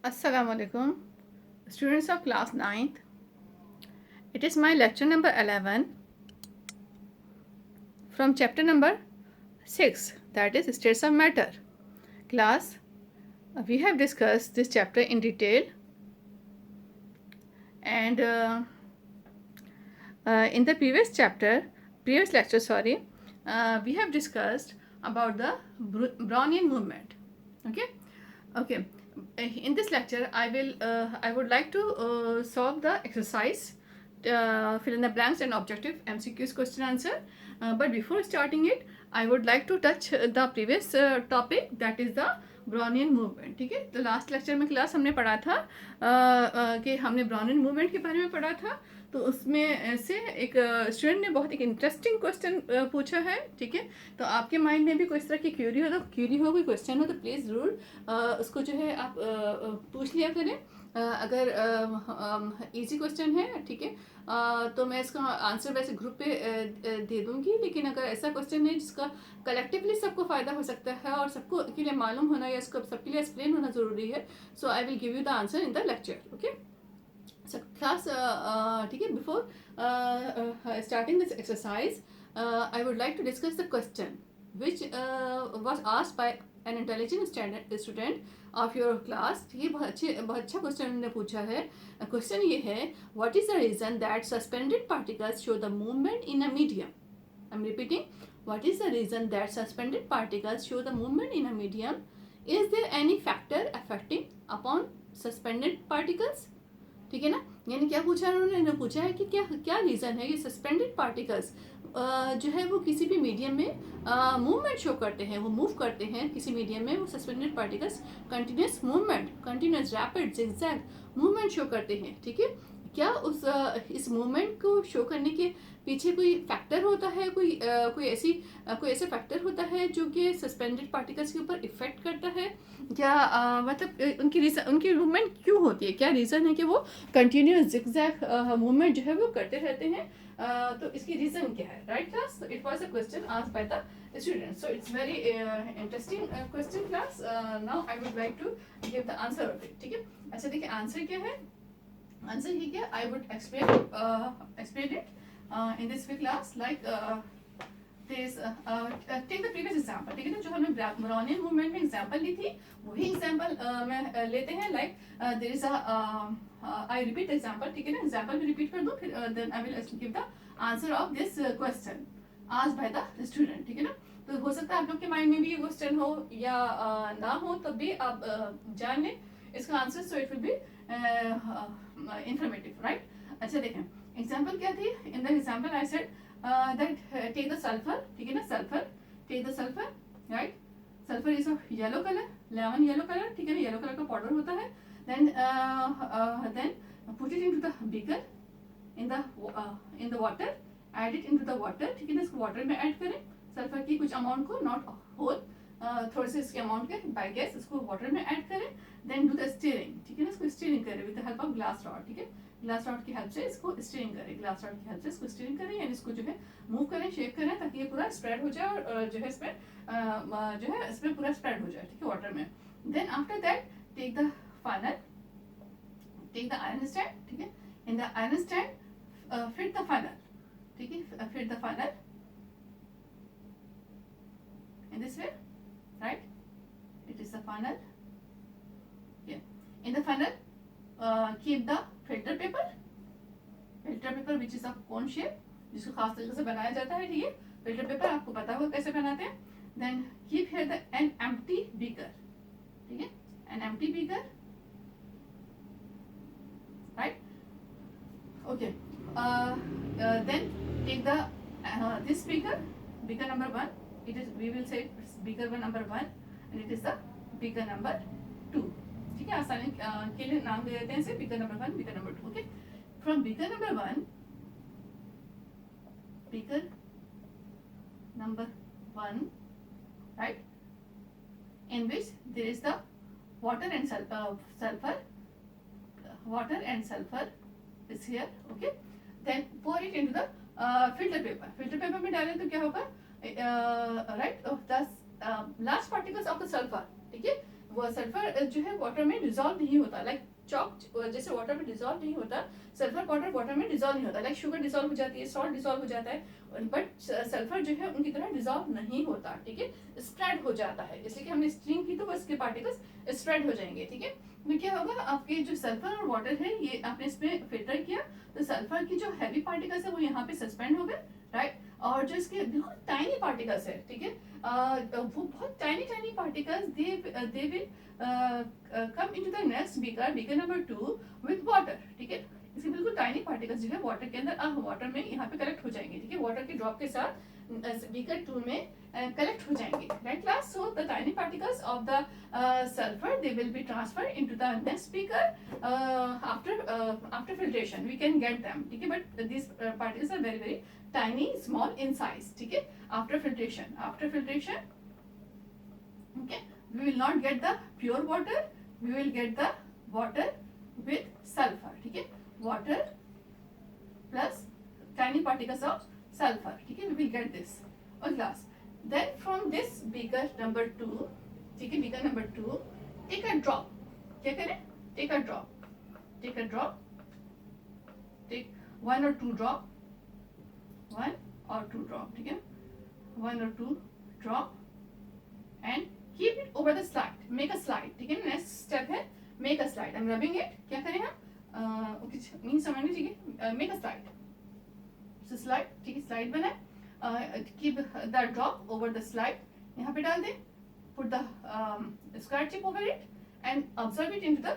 Assalamualaikum, students of class 9th. It is my lecture number 11 from chapter number 6, that is states of matter. Class, we have discussed this chapter in detail, and in the previous lecture, we have discussed about the Brownian movement. Okay. In this lecture, I would like to solve the exercise, fill in the blanks and objective MCQs question answer. But before starting it, I would like to touch the previous topic, that is the Brownian movement. ठीक है, तो last lecture में class हमने पढ़ा था कि हमने Brownian movement के बारे में पढ़ा था. तो उसमें से एक स्टूडेंट ने बहुत एक इंटरेस्टिंग क्वेश्चन पूछा है. ठीक है, तो आपके माइंड में भी कोई इस तरह की क्यूरी हो कोई क्वेश्चन हो तो प्लीज़ ज़रूर उसको जो है आप पूछ लिया करें. अगर इजी क्वेश्चन है, ठीक है, तो मैं इसका आंसर वैसे ग्रुप पे दे दूंगी. लेकिन अगर ऐसा क्वेश्चन है जिसका कलेक्टिवली सबको फ़ायदा हो सकता है और सबको के लिए मालूम होना या इसको सबके लिए एक्सप्लेन होना ज़रूरी है, so I will give you the answer in the lecture. Okay, so class, ठीक है, before starting this exercise, I would like to discuss the question which was asked by an intelligent student of your class. ठीक है, बहुत अच्छा question उन्होंने पूछा है. Question ये है, what is the reason that suspended particles show the movement in a medium? I'm repeating, what is the reason that suspended particles show the movement in a medium? Is there any factor affecting upon suspended particles? ठीक है ना, यानी क्या पूछा उन्होंने पूछा है कि क्या रीज़न है ये सस्पेंडेड पार्टिकल्स जो है वो किसी भी मीडियम में मूवमेंट शो करते हैं, वो मूव करते हैं किसी मीडियम में. वो suspended particles continuous movement, continuous rapid zigzag movement show करते हैं. ठीक है, क्या इस मूवमेंट को शो करने के पीछे कोई फैक्टर होता है, कोई ऐसे फैक्टर होता है जो कि सस्पेंडेड पार्टिकल्स के ऊपर इफेक्ट करता है, क्या मतलब उनकी मूवमेंट क्यों होती है, क्या रीज़न है कि वो कंटिन्यूस जिगजैग मूवमेंट जो है वो करते रहते हैं. तो इसकी रीज़न क्या है, राइट क्लास? तो it was a question asked by the student. So it's very interesting question class. Now I would like to give the answer of it. ठीक है, अच्छा देखिए आंसर क्या है. आंसर ही क्या, I would explain it in this way class, like this take the previous example. ठीक है ना, जो हमने ब्राउनियन मूवमेंट में एग्जांपल ली थी वही एग्जांपल में लेते हैं. Like there is I repeat example. ठीक है ना, एग्जांपल भी रिपीट कर दूं, फिर then I will give the answer of this question asked by the student. ठीक है ना, तो हो सकता है आप लोग के माइंड में भी ये क्वेश्चन हो या ना हो, तब भी आप जान लें इसका answer. So it will be informative, right. अच्छा देखें एग्जांपल क्या थी. In the example I said that take the sulfur. ठीक है ना, sulfur, take the sulfur, right. sulfur is of yellow color, lemon yellow color. ठीक है ना, येलो कलर का पाउडर होता है. then put it into the beaker in the water, add it into the water. ठीक है ना, इसको वाटर में ऐड करें सल्फर की कुछ अमाउंट को, नॉट होल, थोड़े से इसके अमाउंट के बाय गैस इसको वाटर में ऐड करें. Then do the stirring. ठीक है ना, इसको स्टीयरिंग करें with the help of glass rod. ठीक है, ग्लास रॉड की हेल्प से इसको स्टीयरिंग करें, ग्लास रॉड की हेल्प से इसको स्टीयरिंग करें, यानी इसको जो है मूव करें, शेक करें ताकि ये पूरा स्प्रेड हो जाए और जो है इसमें पूरा स्प्रेड हो जाए. ठीक है, वाटर में. Then after that take the funnel, take the iron stand. ठीक है, in the iron stand fit the funnel. ठीक है, fit the funnel in this way, right. It is the funnel. Yeah, in the funnel keep the filter paper which is of cone shape, जिसको खास तरीके से बनाया जाता है. ठीक है, फिल्टर पेपर आपको पता होगा कैसे बनाते हैं. then keep here an empty beaker. ठीक है, an empty beaker, right. okay, then take the this beaker number 1. it is, we will say it's beaker number 1 and it is the beaker number 2. ठीक है, आसानी के लिए नाम दे देते हैं इसे beaker number 1, beaker number 2. okay, from beaker number 1, beaker number 1, right, in which there is the water and sulfur, water and sulfur is here. okay, then pour it into the filter paper में डालें तो क्या होगा, right, of the large particles of the sulfur. ठीक है, वो sulphur जो है वाटर में डिजोल्व नहीं होता, लाइक चॉक जैसे वाटर में डिजोल्व नहीं होता, सल्फर पाउडर वाटर में डिजोल्व नहीं होता, लाइक शुगर डिजोल्व हो जाती है, सॉल्ट डिजोल्व हो जाता है, बट सल्फर जो है उनकी तरह डिजोल्व नहीं होता, ठीक है, स्प्रेड हो जाता है, इसलिए कि हमने स्ट्रिंग की तो बस के पार्टिकल्स स्प्रेड हो जाएंगे, ठीक है। तो क्या होगा, आपके जो सल्फर और वाटर है ये आपने इसमें फिल्टर किया, तो सल्फर की जो हैवी पार्टिकल्स है वो यहाँ पे सस्पेंड हो गए, राइट, और जो इसके बिल्कुल टाइनी पार्टिकल्स है, ठीक है, वो बहुत tiny particles they will come into the next beaker number 2 with water, ठीक है, इसके बिल्कुल टाइनी पार्टिकल्स जो है वाटर के अंदर वाटर में यहाँ पे कलेक्ट हो जाएंगे, ठीक है, वाटर के ड्रॉप के साथ बीकर 2 में कलेक्ट हो जाएंगे, right class. So the tiny particles of the sulfur they will be transferred into the next beaker after filtration we can get them, ठीक है, but these particles are very tiny small in size, ठीक है, after filtration okay, we will not get the pure water, we will get the water with sulfur, ठीक है, water plus tiny particles of sulfur, ठीक है, we will get this or glass। then from this beaker number 2, ठीक है, beaker number 2 take a drop, क्या करें, take a drop, take 1 or 2 drop, 1 or 2 drop, ठीक है, 1 or 2 drop and keep it over the slide, make a slide, ठीक है, next step है make a slide, I'm rubbing it, क्या करें हम ओके मीन समझ लीजिए, ठीक है, make a slide, so slide, ठीक है, slide बनाए, keep the drop over the slide, यहाँ पे डाल दें, put the square chip over it and observe it into the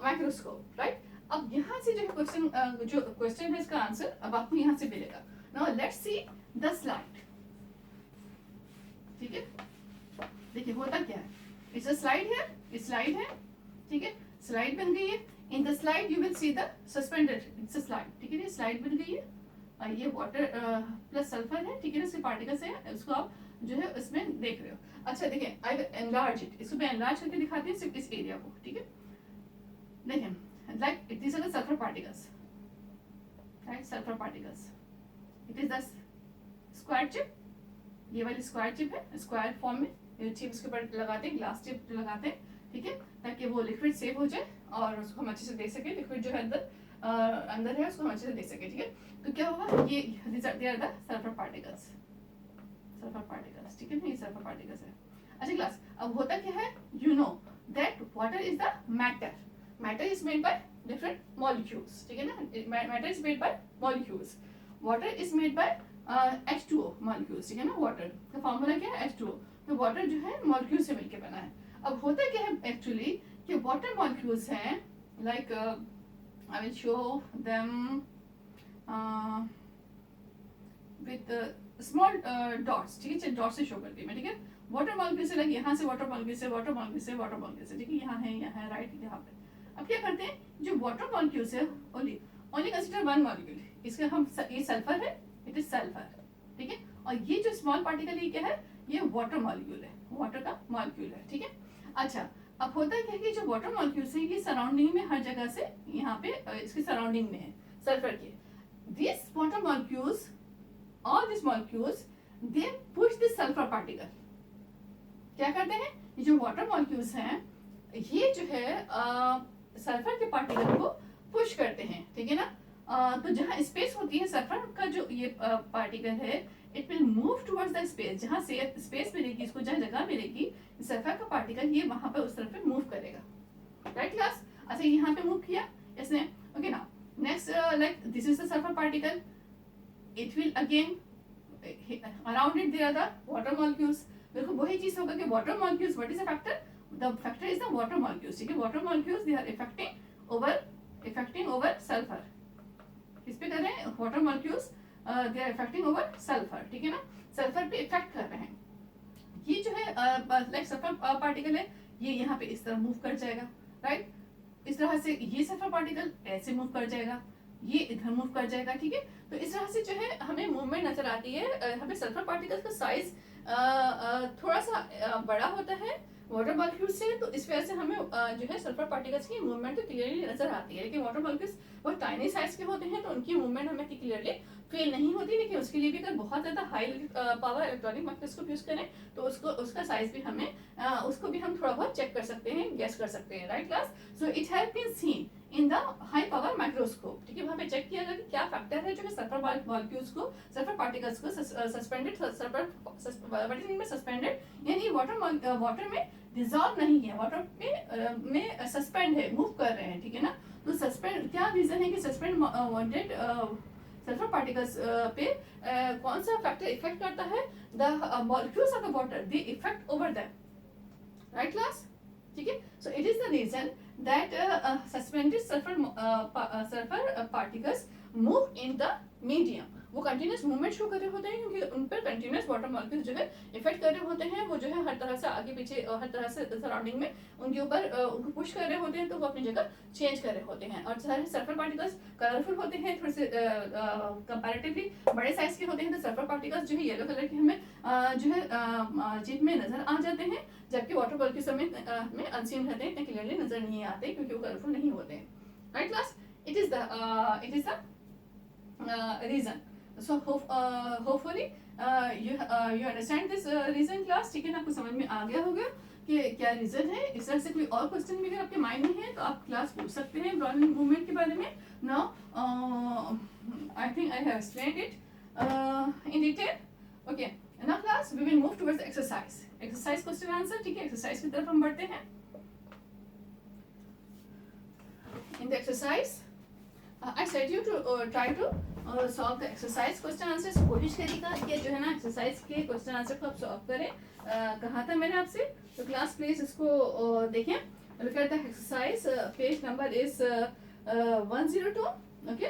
microscope, right। अब यहाँ से जो क्वेश्चन है इसका आंसर अब आपको यहाँ से मिलेगा। now let's see the slide, ठीक है, देखिए होता क्या है, इट्स अ स्लाइड है, स्लाइड है, ठीक है, स्लाइड बन गई है, in the slide you will see the suspended, it's a slide, ठीक है, ये स्लाइड बन गई है, ये वाटर प्लस सल्फर है, ठीक है ना, इसके पार्टिकल्स हैं, उसको आप जो है इसमें देख रहे हो। अच्छा देखिए, आई विल एनलार्ज इट, इसको मैं एनलार्ज करके दिखाती हूँ सिर्फ इस एरिया को, ठीक है, देखिए like it is the sulphur particles, right, sulphur particles, it is the square chip, ये वाली स्क्वायर चिप है, स्क्वायर फॉर्म में चिप उसके ऊपर लगाते हैं, ग्लास चिप लगाते हैं, ठीक है, ताकि वो लिक्विड सेव हो जाए और उसको हम अच्छे से देख सके, लिक्विड जो है अंदर है उसको हम अच्छे से देख सके, ठीक है। तो क्या होगा, ये they are the sulphur particles, ठीक है, ये सल्फर पार्टिकल्स है। अच्छा क्लास, अब होता क्या है, you know that water is the matter is made by different molecules, ठीक है ना, matter is made by molecules, water is made by H2O molecules, ठीक है ना, वाटर का फॉर्मूला क्या है H2O, तो वाटर जो है मॉलिक्यूल से मिलके बना है। अब होता क्या है एक्चुअली कि वाटर मॉलिक्यूल्स हैं, like I will show them with small dots, ठीक है, डॉट से शो करती हूँ मैं, ठीक है, वाटर मॉलिक्यूल से, लाइक यहाँ से वाटर मॉलिक्यूल से, वाटर मॉलिक्यूल से, वाटर मॉलिक्यूल से, ठीक है, यहाँ है राइट, यहाँ पे। अब क्या करते हैं, जो वाटर मॉलिक्यूल्स है ओनली कंसिडर वन मॉलिक्यूल, इसका हम ये सल्फर है, इट इज सल्फर, ठीक है, और ये जो स्मॉल पार्टिकल ये क्या है, ये वाटर मॉलिक्यूल है, वाटर का मॉलिक्यूल है, ठीक है। अच्छा अब होता है क्या कि जो वाटर मॉलिक्यूल्स है ये सराउंडिंग में हर जगह से यहाँ पे इसके सराउंडिंग में है सल्फर के, this water molecules, all these molecules they push this sulfur particle, क्या करते हैं, ये जो वाटर मॉलिक्यूल्स हैं ये जो है सल्फर के पार्टिकल को पुश करते हैं, ठीक है ना, तो जहाँ स्पेस होती है सल्फर का जो ये पार्टिकल है, it will move towards the space, जहाँ से स्पेस मिलेगी इसको, जहाँ जगह मिलेगी सल्फर का पार्टिकल ये वहां पे उस तरफ पे मूव करेगा, राइट क्लास। अच्छा यहाँ पे मूव किया इसने, ओके ना, next like this is the sulphur particle, it will again around it there are the water molecules, देखो वही चीज होगा कि water molecules, what is the factor, the factor is the water molecules, ठीक है, water molecules they are affecting over sulfur, किस पे कर रहे हैं, water molecules they are affecting over sulfur, ठीक है ना, सल्फर पे इफेक्ट कर रहे हैं, ये जो है लाइक सल्फर पार्टिकल है, ये यहाँ पे इस तरह मूव कर जाएगा, राइट, इस तरह से ये सल्फर पार्टिकल ऐसे मूव कर जाएगा, ये इधर मूव कर जाएगा, ठीक है, तो इस तरह से जो है हमें मूवमेंट नजर आती है, हमें सल्फर पार्टिकल्स का साइज थोड़ा सा बड़ा होता है वाटर मॉलिक्यूल से, तो इस वजह से हमें जो है सल्फर पार्टिकल्स की मूवमेंट तो क्लियरली नजर आती है, लेकिन वाटर मॉलिक्यूल्स बहुत टाइनी साइज के होते हैं तो उनकी मूवमेंट हमें क्लियरली फेल नहीं होती, लेकिन उसके लिए भी अगर बहुत ज़्यादा high power electronic microscope use करें तो उसका साइज भी हमें उसको भी हम थोड़ा बहुत चेक कर सकते हैं, गेस कर सकते हैं, right class. So it have been seen in the high power microscope, ठीक है, वहाँ पे चेक किया गया कि क्या फैक्टर है जो है सल्फर मॉलिक्यूल्स को, सल्फर पार्टिकल्स को सस्पेंडेड सस्पेंडेड यानी वाटर में डिजॉल्व नहीं है, वाटर में सस्पेंड है, मूव कर रहे हैं, ठीक है ना। तो सस्पेंड क्या रीजन है कि सस्पेंड वांटेड सल्फर पार्टिकल्स पे कौन सा फैक्टर इफेक्ट करता है, the molecules of the water they effect over them, right class, ठीक है। So it is the reason that suspended sulphur particles move in the medium, वो कंटिन्यूस मूवमेंट शो कर रहे होते हैं क्योंकि उन पर कंटिन्यूस वाटर मॉलिक्यूल्स जो है इफेक्ट कर रहे होते हैं, वो जो है हर तरह से आगे पीछे हर तरह से सराउंडिंग में उनके ऊपर उनको पुश कर रहे होते हैं, तो वो अपनी जगह चेंज कर रहे होते हैं। और सारे सल्फर पार्टिकल्स कलरफुल होते हैं, थोड़े से कंपैरेटिवली बड़े साइज के होते हैं, तो सल्फर पार्टिकल्स जो है येलो कलर के हमें जो है जिप में नजर आ जाते हैं, जबकि वाटर मॉलिक्यूल्स में अनसीन रहते हैं, इतने क्लियरली नजर नहीं आते क्योंकि वो कलरफुल नहीं होते हैं, right class. It is the reason. So hopefully you understand this reason class, ठीक है ना, आपको समझ में आ गया होगा कि क्या रीजन है। इस तरह से कोई और क्वेश्चन भी अगर आपके माइंड में है तो आप क्लास पूछ सकते हैं ब्रॉनियन मूवमेंट के बारे में। Now I think I have explained it in detail, okay. Now class we will move towards exercise question answer, ठीक है, एक्सरसाइज की तरफ हम बढ़ते हैं। In the exercise I said you to try to solve the exercise question answers, कोशिश करिएगा कि जो है ना एक्सरसाइज के क्वेश्चन आंसर को आप सॉल्व करें। कहा था मैंने आपसे, तो क्लास प्लीज इसको देखें। Look at the exercise, page number is 102, okay.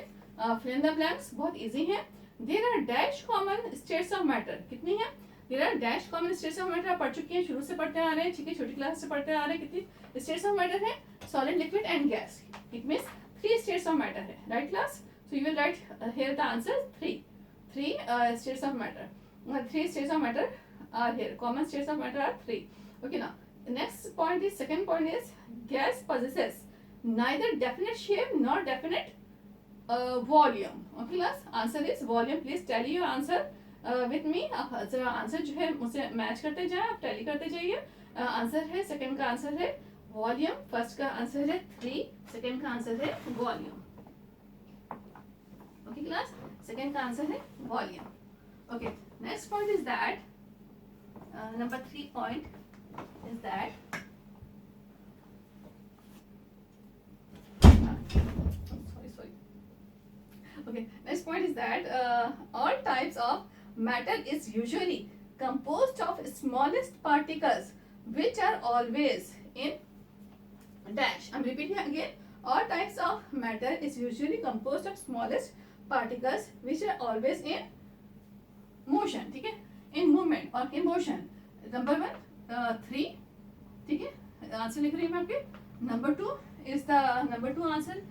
Fill in the blanks, बहुत इजी है। There are dash common states of matter, कितनी है? There are dash common states of matter, आप पढ़ चुकी हैं, शुरू से पढ़ते आ रहे हैं, ठीक है, छोटी क्लास से पढ़ते आ रहे हैं। कितनी स्टेट्स ऑफ मैटर है? Solid, liquid and gas. It means 3 states of matter है, right class? So you will write here the answer 3 states of matter. 3 states of matter are here. Common states of matter are 3. Okay, now the next point is, second point is, gas possesses neither definite shape nor definite volume. Okay class, answer is volume. Please tally your answer with me. जरा answer जो है मुझसे match करते जाएं, आप tally करते जाइए। Answer है, सेकंड का आंसर है वॉल्यूम, फर्स्ट का आंसर है 3, सेकंड का आंसर है वॉल्यूम। ओके क्लास, सेकंड का आंसर है volume. Okay, next point is that number 3 point is that okay, next point is that all types of matter is usually composed of smallest particles which are always in dash. I'm repeating again. All types of matter is usually composed of smallest particles which are always in motion, ठीक है, in movement or in motion. Number 1 3, ठीक है, answer लिख रही हूँ मैं आपके। Number 2 is the number 2 answer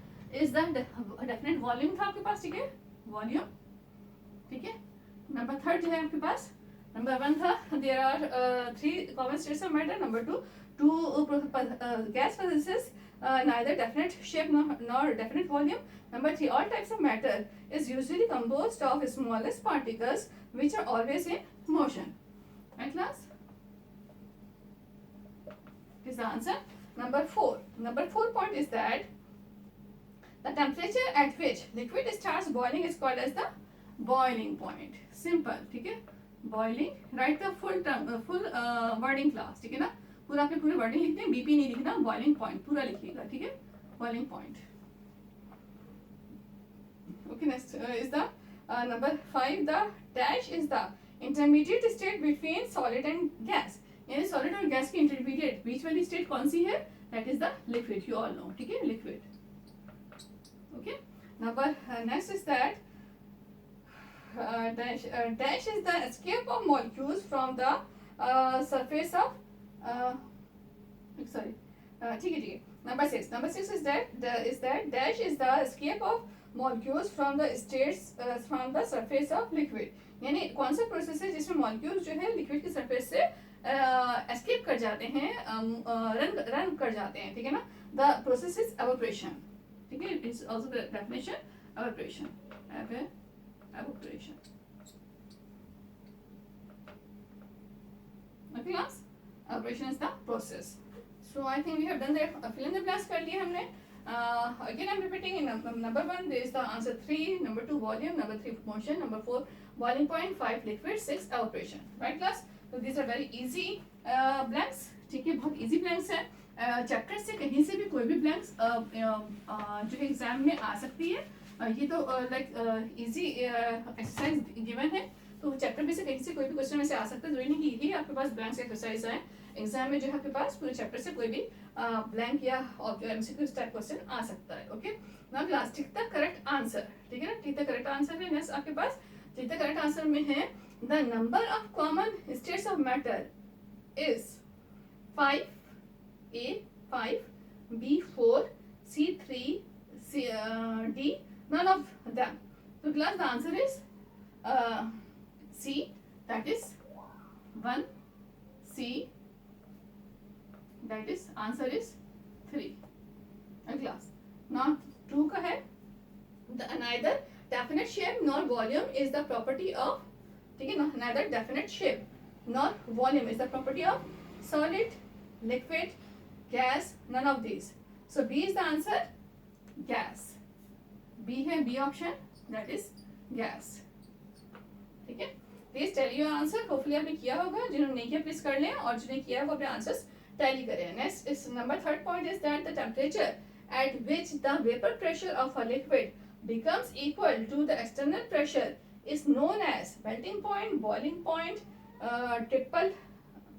is the definite volume था आपके पास, ठीक है, वॉल्यूम, ठीक है। नंबर 3 जो है आपके पास, नंबर 1 था there are 3 common states of matter. Number 2 gas possesses neither definite shape nor definite volume. Number 3, all types of matter is usually composed of smallest particles which are always in motion. Right class? Is the answer. Number 4 point is that the temperature at which liquid starts boiling is called as the boiling point. Simple, ठीक है, boiling. Write the full wording class, ठीक है ना, पूरा आपने पूरे wording लिखते हैं, बीपी नहीं लिखना, बॉइलिंग पॉइंट पूरा लिखिएगा, ठीक है, boiling point. Okay, next is the number 5, the dash is the intermediate state between solid and gas, यानी सॉलिड और गैस की इंटरमीडिएट बीच वाली स्टेट कौन सी है? That is the liquid, you all know, ठीक है, liquid. Okay, number next is that dash is the escape of molecules from the surface of sorry, ठीक है, number 6 is that dash is the escape of molecules from the states from the surface of liquid, यानी कौन सा process है जिसमें molecules जो है liquid की सरफेस से एस्केप कर जाते हैं, रन कर जाते हैं, ठीक है ना। द प्रोसेस इज एवापोरेशन, ठीक है, it's also the definition, evaporation, evaporation. Okay class, evaporation is the process. So I think we have done the fill in the blanks कर लिए हमने. Again I'm repeating in number 1 there is the answer 3, number 2 volume, number 3 motion, number 4 boiling point, 5 liquid, 6 evaporation. Right class? So these are very easy blanks. ठीक है, बहुत easy blanks है. Chapter से कहीं से भी कोई भी ब्लैंक्स जो है एग्जाम में आ सकती है. ये तो लाइक इजी एक्सरसाइज गिवन है, तो चैप्टर में से कहीं से कोई भी क्वेश्चन में से आ सकता है. जरूरी नहीं कि यही आपके पास ब्लैंक्स एक्सरसाइज है. एग्जाम में जो है आपके पास पूरे चैप्टर से कोई भी ब्लैंक या एमसीक्यू टाइप क्वेश्चन आ सकता है. Okay now class tick the correct answer. ठीक है ना, टिक द करेक्ट आंसर है. नेक्स्ट आपके पास टिक द करेक्ट आंसर में है the number of common states of matter is 5, A 5, B 4, C 3, D none of them. So class the answer is C, that is 1, C, that is answer is 3. Class now 2 का है the neither definite shape nor volume is the property of. ठीक है ना, neither definite shape nor volume is the property of solid, liquid, gas, none of these. So B is the answer, gas. B है B option, that is gas. ठीक है, please tell your answer. Hopefully आपने किया होगा, जिन्होंने नहीं किया please कर लें, और जिन्होंने किया वो अपने आंसर्स टैली करें. नेक्स्ट इस number 3rd point is that the temperature at which the vapor pressure of a liquid becomes equal to the external pressure is known as melting point, boiling point, triple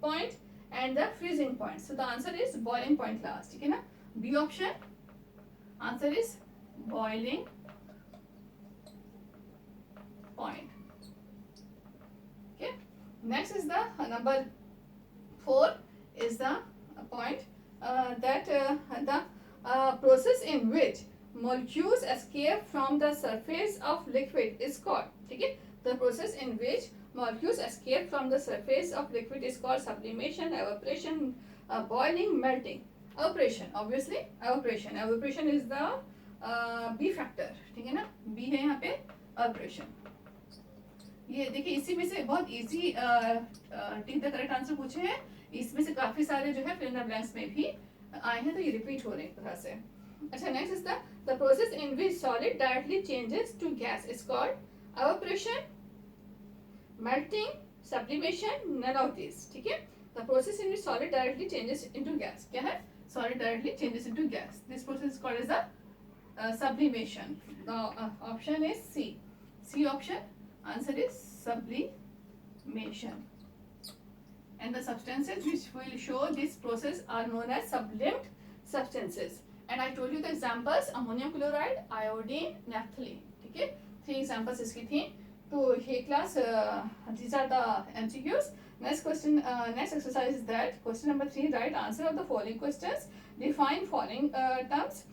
point and the freezing point. So the answer is boiling point class. ठीक है ना, B option answer is boiling point. Okay, next is the number 4 is the point that the process in which molecules escape from the surface of liquid is called. ठीक है, the process in which molecules escape from the surface of liquid is called sublimation, evaporation, boiling, melting. Evaporation, obviously evaporation. Evaporation is the B factor. ठीक है ना, B है यहाँ पे evaporation. ये देखिए इसी में से बहुत easy tick the correct answer पूछे हैं. इसमें से काफी सारे जो है फिल इन द ब्लैंक्स में भी आए हैं, तो ये रिपीट हो रहे हैं एक तरह से. अच्छा, next is the process in which solid directly changes to gas is called evaporation, melting, sublimation, none of these. ठीक है, the process in which solid directly changes into gas. क्या है? Solid directly changes into gas. This process is called as the sublimation. The option is C. C option answer is sublimation. And the substances which will show this process are known as sublimed substances. And I told you the examples: ammonium chloride, iodine, naphthalene. ठीक है, 3 examples इसकी थी. तो ये class these are the MCQs. Next question, next exercise is that question number 3. Write answer of the following questions. Define following terms.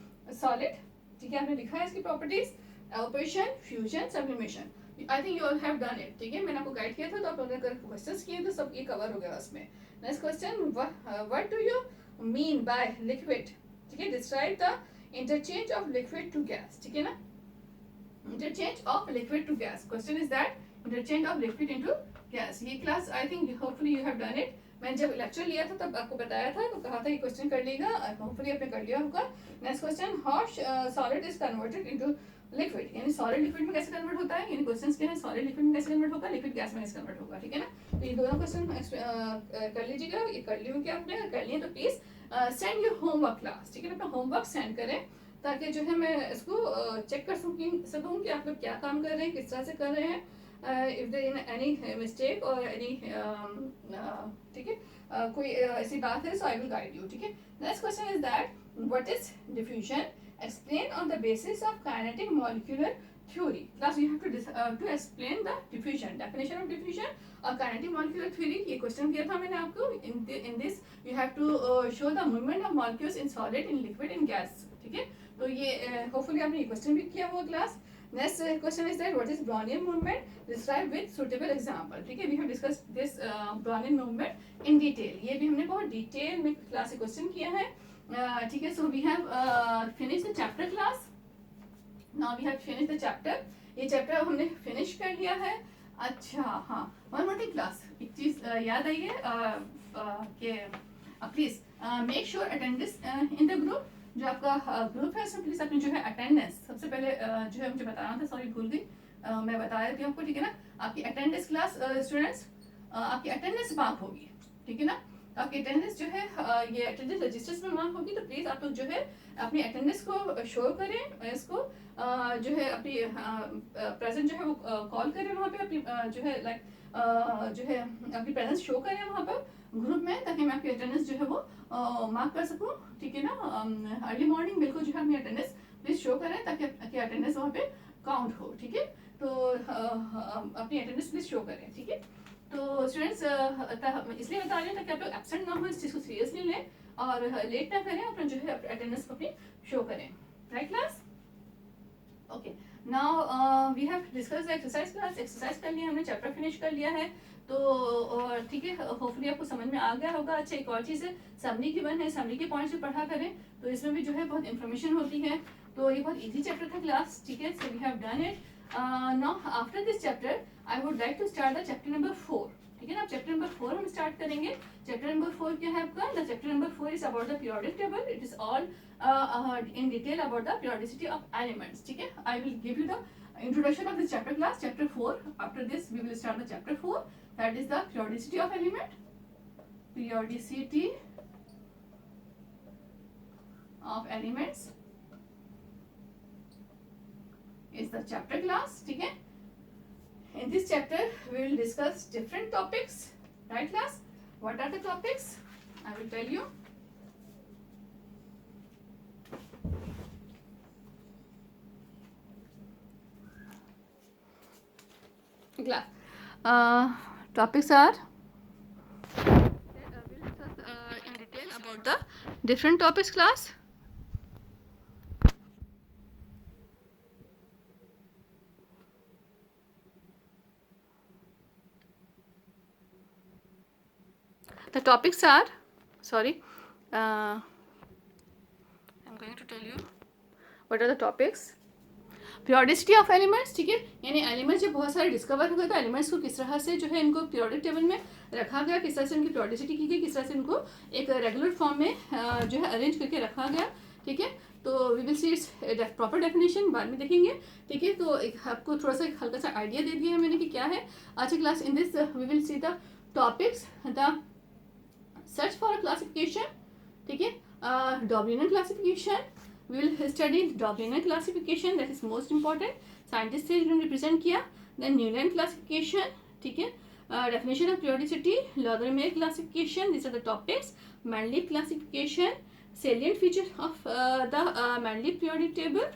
Solid. ठीक है, आपने लिखा है इसकी properties. Evaporation, fusion, sublimation. I think you all have done it. ठीक है, मैंने आपको गाइड किया था, तो आप लोगों ने अगर क्वेश्चंस किए तो सब ये कवर हो गया उसमें. Next question, what do you mean by liquid. ठीक है, describe the interchange of liquid to gas. ठीक है ना, interchange of liquid to gas. Question is that interchange of liquid into gas. ये class I think hopefully you have done it. मैंने जब lecture लिया था तब आपको बताया था, तो कहा था ये क्वेश्चन कर लेगा, होपफुली आपने कर लिया होगा. Next question, how solid is converted into liquid. यानी सॉलिड लिक्विड में कैसे कन्वर्ट होता है, यानी क्वेश्चंस क्या है, सॉलिड लिक्विड में कैसे कन्वर्ट होगा, लिक्विड गैस में कैसे कन्वर्ट होगा. ठीक है ना, तो ये दोनों क्वेश्चन कर लीजिएगा. ये कर ली होंगे आपने, अगर कर लिए तो please send your homework class. ठीक है ना, अपना होमवर्क सेंड करें ताकि जो है मैं इसको चेक कर सकूँ कि आप लोग क्या काम कर रहे हैं, किस तरह से कर रहे हैं. If there is any mistake और एनी ठीक है कोई ऐसी बात है, so I will guide you. ठीक है, next question is that what is diffusion. Explain on the basis of kinetic molecular theory. Class, you have to explain the diffusion, definition of diffusion or kinetic molecular theory. ये question दिया था मैंने आपको. In this you have to show the movement of molecules in solid, in liquid, in gas. ठीक है, तो ये hopefully आपने ये question भी किया हुआ class. Next question is that what is Brownian movement. Describe with suitable example. ठीक है, we have discussed this Brownian movement in detail. ये भी हमने बहुत detail में class से question किया है. ठीक है, so we have finished the chapter class. Now we have finished the chapter. ये चैप्टर हमने फिनिश कर लिया है। अच्छा हाँ, वन मोर थिंग क्लास, एक चीज़ याद आई है कि please make sure attendance in the group. जो आपका ग्रुप है उसमें प्लीज़ अपनी जो है अटेंडेंस सबसे पहले जो है मुझे बताना था, सॉरी भूल गई, मैं बता देती हूँ आपको, ठीक है ना। आपकी अटेंडेंस क्लास स्टूडेंट्स, आपकी अटेंडेंस मार्क होगी, ठीक है ना। तो आपकी अटेंडेंस जो है ये अटेंडेंस रजिस्टर्स में मार्क होगी, तो प्लीज़ आप लोग जो है अपनी अटेंडेंस को शो करें, इसको जो है अपनी प्रेजेंट जो है वो कॉल करें वहाँ पे, अपनी जो है लाइक जो है अपनी प्रेजेंस शो करें वहाँ पर ग्रुप में, ताकि मैं आपकी अटेंडेंस जो है वो मार्क कर सकूँ, ठीक है ना। अर्ली मॉर्निंग बिल्कुल जो है अपनी अटेंडेंस प्लीज़ शो करें ताकि आपकी अटेंडेंस वहाँ पे काउंट हो, ठीक है। तो अपनी अटेंडेंस प्लीज़ शो करें, ठीक है। तो स्टूडेंट्स इसलिए बता रही हूँ ताकि आप लोग एब्सेंट ना हो, इस चीज़ को सीरियसली लें और लेट ना करें, अपना जो है अटेंडेंस को अपनी शो करें, right class. Okay, now we have discuss the exercise class. Exercise कर लिया हमने, चैप्टर फिनिश कर लिया है, तो ठीक है, होपफुली आपको समझ में आ गया होगा। अच्छा, एक और चीज़ है, समरी गिवन है, समरी के पॉइंट्स भी पढ़ा करें, तो इसमें भी जो है बहुत इन्फॉर्मेशन होती है। तो ये बहुत इजी चैप्टर था क्लास, ठीक है। So we have done it. Now after this chapter I would like to start the chapter number 4, ठीक है ना। चैप्टर नंबर 4 हम स्टार्ट करेंगे। चैप्टर नंबर 4 क्या है आपका? The chapter number 4 is about the periodic table. It is all in detail about the periodicity of elements, ठीक है। I will give you the introduction of this chapter class, chapter 4. After this we will start the chapter 4, that is the periodicity of element. Periodicity of elements is the chapter class, ठीक है। In this chapter we will discuss different topics, right class? What are the topics? I will tell you. Topics are we'll discuss in detail about the different topics class. The topics are, sorry, I'm going to tell you what are the topics. Periodicity of elements, ठीक है, यानी elements जब बहुत सारे discover हो गए तो elements को किस तरह से जो है इनको पीरियोडिक टेबल में रखा गया, किस तरह से इनकी पीरियोडिसिटी की गई, किस तरह से इनको एक रेगुलर फॉर्म में जो है अरेंज करके रखा गया, ठीक है। तो we will see its proper definition बाद में देखेंगे, ठीक है। तो एक आपको थोड़ा सा एक हल्का सा आइडिया दे दिया है मैंने कि क्या है आज की class. In this we will see the topics, the search for a classification, ठीक है, dominant classification, we will study Doppler classification, that is most important. Scientist से इन्होंने represent किया, then Newland classification, ठीक है, definition of periodicity, Logarithmic classification, these are the topics. Mendeleev classification, salient features of the Mendeleev periodic table,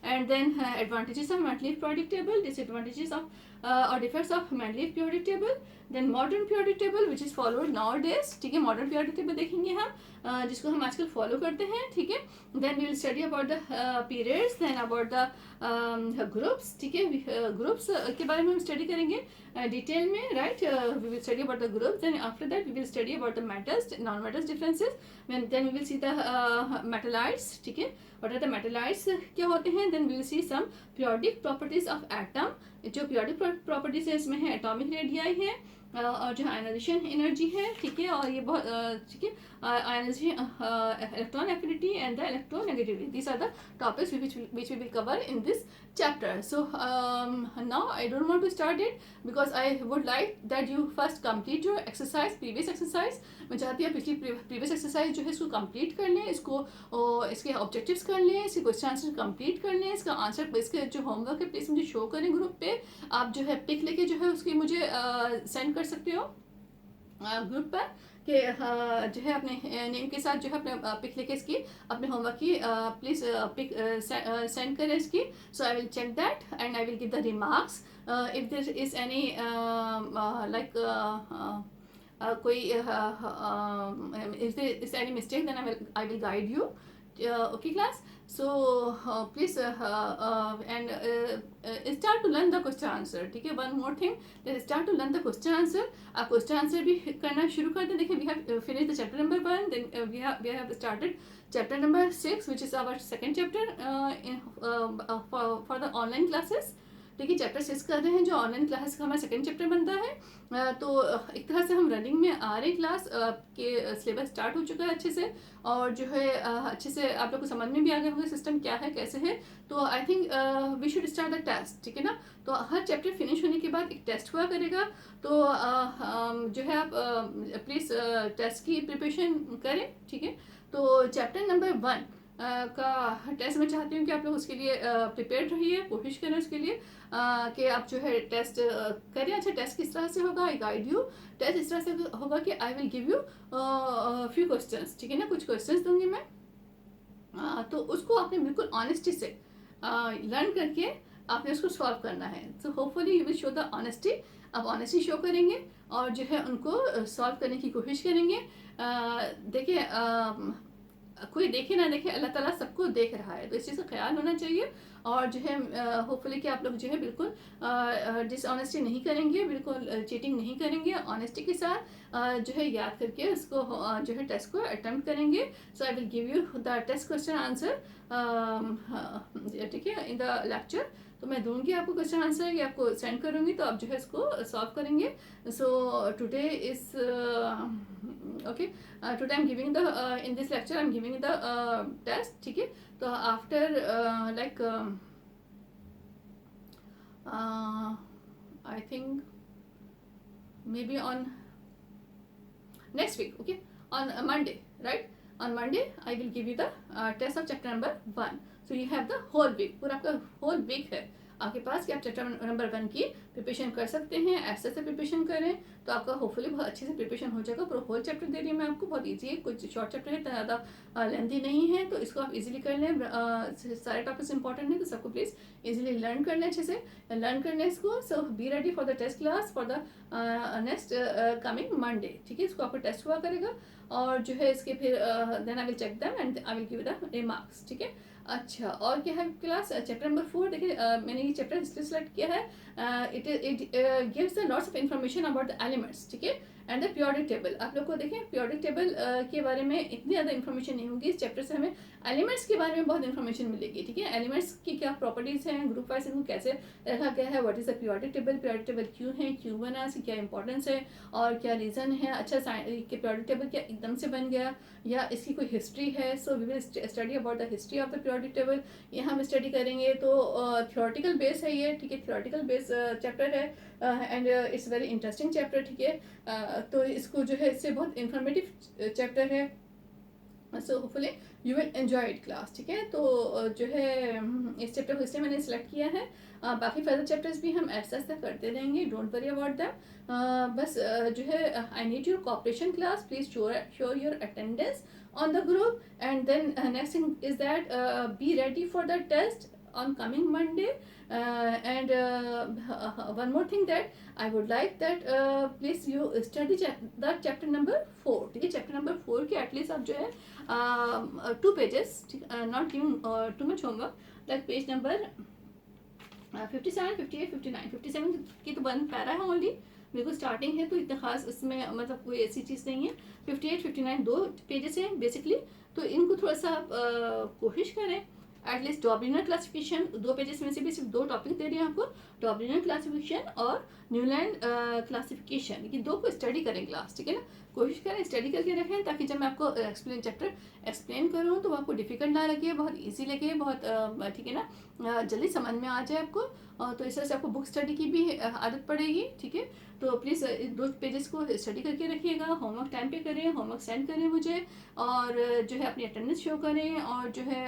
and then advantages of Mendeleev periodic table, disadvantages of or defects of Mendeleev periodic table, then modern periodic table which is followed nowadays, ठीक है। modern periodic table देखेंगे हम जिसको हम आजकल follow करते हैं, ठीक है। then we will study about the periods, then about the groups, ठीक है। ग्रुप्स के बारे में हम स्टडी करेंगे डिटेल में, right. we will study about the groups, then after that we will study about the metals, non metals differences, then we will see the metallites, ठीक है। what are the metallites क्या होते हैं, then we will see some periodic properties of atom. जो periodic properties है इसमें है atomic radii है और जो आयनाइजेशन एनर्जी है, ठीक है, और ये बहुत ठीक है, ionisation, electron affinity and the electronegativity, these are the topics which we will cover in this chapter. So now I don't want to start it because I would like that you first complete your exercise, previous exercise. मैं चाहती हूँ previous exercise जो है इसको complete कर लें, इसको इसके ऑब्जेक्टिव्स कर लें, इसके क्वेश्चन आंसर कंप्लीट कर लें, इसका आंसर, इसके जो होमवर्क है प्लीज़ मुझे शो करें ग्रुप पे। आप जो है पिक लेके जो है उसकी मुझे सेंड कर सकते हो ग्रुप पर, कि जो है अपने नेम के साथ जो है अपने पिक लेके इसकी अपने होमवर्क की प्लीज़ पिक सेंड करें इसकी। So I will check that and I will give the remarks if there is any like कोई if any mistake then I will guide you, okay class. So please and start to learn the question answer, ठीक है। one more thing, then start to learn the question answer. आप question answer भी करना शुरू कर दें। देखिए we have finished the chapter number 1, then we have started chapter number 6 which is our second chapter for the online classes, देखिए chapter 6 कर रहे हैं जो ऑनलाइन क्लास का हमारा सेकंड चैप्टर बनता है। तो एक तरह से हम रनिंग में आ रहे क्लास के सिलेबस स्टार्ट हो चुका है अच्छे से, और जो है अच्छे से आप लोग को समझ में भी आ गया होगा सिस्टम क्या है कैसे है। तो I think we should start the test, ठीक है ना। तो हर चैप्टर फिनिश होने के बाद एक टेस्ट हुआ करेगा, तो जो है आप प्लीज़ टेस्ट की प्रिपरेशन करें, ठीक है। तो चैप्टर नंबर 1 का टेस्ट मैं चाहती हूँ कि आप लोग उसके लिए प्रिपेयर्ड रहिए, कोशिश करें उसके लिए कि आप जो है टेस्ट करें। अच्छा, टेस्ट किस तरह से होगा, आई गाइड यू। टेस्ट इस तरह से होगा कि आई will give you few questions, ठीक है ना, कुछ क्वेश्चंस दूंगी मैं। तो उसको आपने बिल्कुल ऑनेस्टी से लर्न करके आपने उसको सॉल्व करना है। So hopefully you will show the honesty, आप ऑनेस्टी शो करेंगे और जो है उनको सॉल्व करने की कोशिश करेंगे। देखिए कोई देखे ना देखे, अल्लाह ताला सबको देख रहा है, तो इस चीज़ का ख्याल होना चाहिए। और जो है होपफुली कि आप लोग जो है बिल्कुल डिसऑनेस्टी नहीं करेंगे, बिल्कुल चीटिंग नहीं करेंगे, ऑनेस्टी के साथ जो है याद करके उसको जो है टेस्ट को अटेम्प्ट करेंगे। So I will give you the test question answer, ठीक है, इन द लेक्चर। तो मैं दूंगी आपको क्वेश्चन आंसर, ये आपको सेंड करूंगी, तो आप जो है इसको सॉल्व करेंगे। So today is okay, today I am giving the in this lecture I am giving the test, ठीक है। तो after like I think maybe on next week, okay, on Monday, right? On Monday I will give you the test of chapter number 1. So you have the whole week, पूरा आपका whole week है आपके पास कि आप chapter number 1 की preparation कर सकते हैं। ऐसे से प्रिपरेशन करें तो आपका होपफुली बहुत अच्छे से प्रिपरेशन हो जाएगा। पूरा होल चैप्टर दे रही हूँ मैं आपको, बहुत इजी है, कुछ शॉर्ट चैप्टर है, इतना ज़्यादा लेंथी नहीं है, तो इसको आप इजीली कर लें। सारे टॉपिक्स इंपॉर्टेंट है, तो सबको प्लीज़ इजीली लर्न कर लें, अच्छे से लर्न कर लें इसको। So be ready for the test class for the next coming Monday, ठीक है। इसको आपको टेस्ट हुआ करेगा और जो है इसके फिर then I will check them and I will give the remarks, ठीक है। अच्छा, और क्या है क्लास चैप्टर नंबर 4, देखिए मैंने ये चैप्टर इसलिए सेलेक्ट किया है, it gives the lots of information about the elements, ठीक है, एंड द पीरियोडिक टेबल। आप लोग को देखें पीरियोडिक टेबल के बारे में इतनी ज़्यादा इन्फॉर्मेशन नहीं होगी, इस चैप्टर से हमें एलिमेंट्स के बारे में बहुत इन्फॉर्मेशन मिलेगी, ठीक है। एलिमेंट्स की क्या प्रॉपर्टीज़ हैं, ग्रुप वाइज इनको कैसे रखा गया है, what is the periodic table क्यों है, क्यों बना, इसकी क्या इंपॉर्टेंस है और क्या रीज़न है। अच्छा, कि पीरियोडिक टेबल क्या एकदम से बन गया या इसकी कोई हिस्ट्री है। So we will study about the history of the periodic table, ये हम स्टडी करेंगे। तो थ्योरेटिकल बेस है ये, ठीक है, थ्योरेटिकल बेस चैप्टर है and it's very interesting chapter, ठीक है। तो इसको जो है इससे बहुत इंफॉर्मेटिव चैप्टर है। So hopefully you will enjoy it class, ठीक है। तो जो है इस चैप्टर को इसलिए मैंने सेलेक्ट किया है, बाकी फर्दर चैप्टर्स भी हम ऐसा ऐसा करते रहेंगे, डोंट वरी अबाउट दैम। बस जो है I need your cooperation class, please show your attendance on the group, and then next thing is that be ready for the test on coming Monday, and one more thing that I would like that please you study the chapter number 4, ठीक है। chapter number 4 के at least आप जो है 2 pages, not giving too much homework, like page number 57, 58, 59, 57 की तो 1 para है only, बिल्कुल स्टार्टिंग है, तो इतना खास इसमें मतलब कोई ऐसी चीज़ नहीं है। 58, 59 2 पेजेस हैं बेसिकली, तो इनको थोड़ा सा आप कोशिश करें एटलीस्ट। डॉब्लिनर क्लासिफिकेशन 2 पेजेस में से भी सिर्फ 2 टॉपिक दे रही हैं आपको, डॉब्लिनर क्लासिफिकेशन और न्यूलैंड क्लासिफिकेशन, ये 2 को स्टडी करें क्लास, ठीक है ना। कोशिश करें स्टडी करके रखें ताकि जब मैं आपको चैप्टर एक्सप्लेन करूँ तो वो आपको डिफिकल्ट ना लगे, बहुत ईजी लगे, बहुत ठीक है ना, जल्दी समझ में आ जाए आपको। तो इस तरह से आपको बुक स्टडी की भी आदत पड़ेगी, ठीक है। तो प्लीज़ 2 पेजेस को स्टडी करके रखिएगा, होमवर्क टाइम पे करें, होमवर्क सेंड करें मुझे, और जो है अपनी अटेंडेंस शो करें, और जो है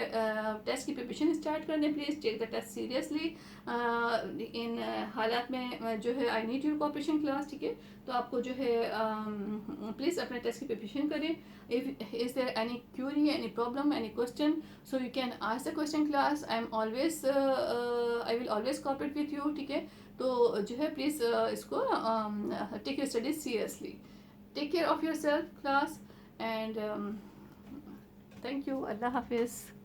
टेस्ट की प्रिपरेशन स्टार्ट कर दें। Please take the test seriously. इन हालात में जो है I need your cooperation class, ठीक है। तो आपको जो है प्लीज़ अपने टेस्ट की प्रिपरेशन करें। If is there any query, any problem, any question, so you can ask the question class. I will always cooperate with you, ठीक है। तो जो है प्लीज़ इसको take your studies seriously, take care of your self class, and thank you. अल्लाह हाफिज़।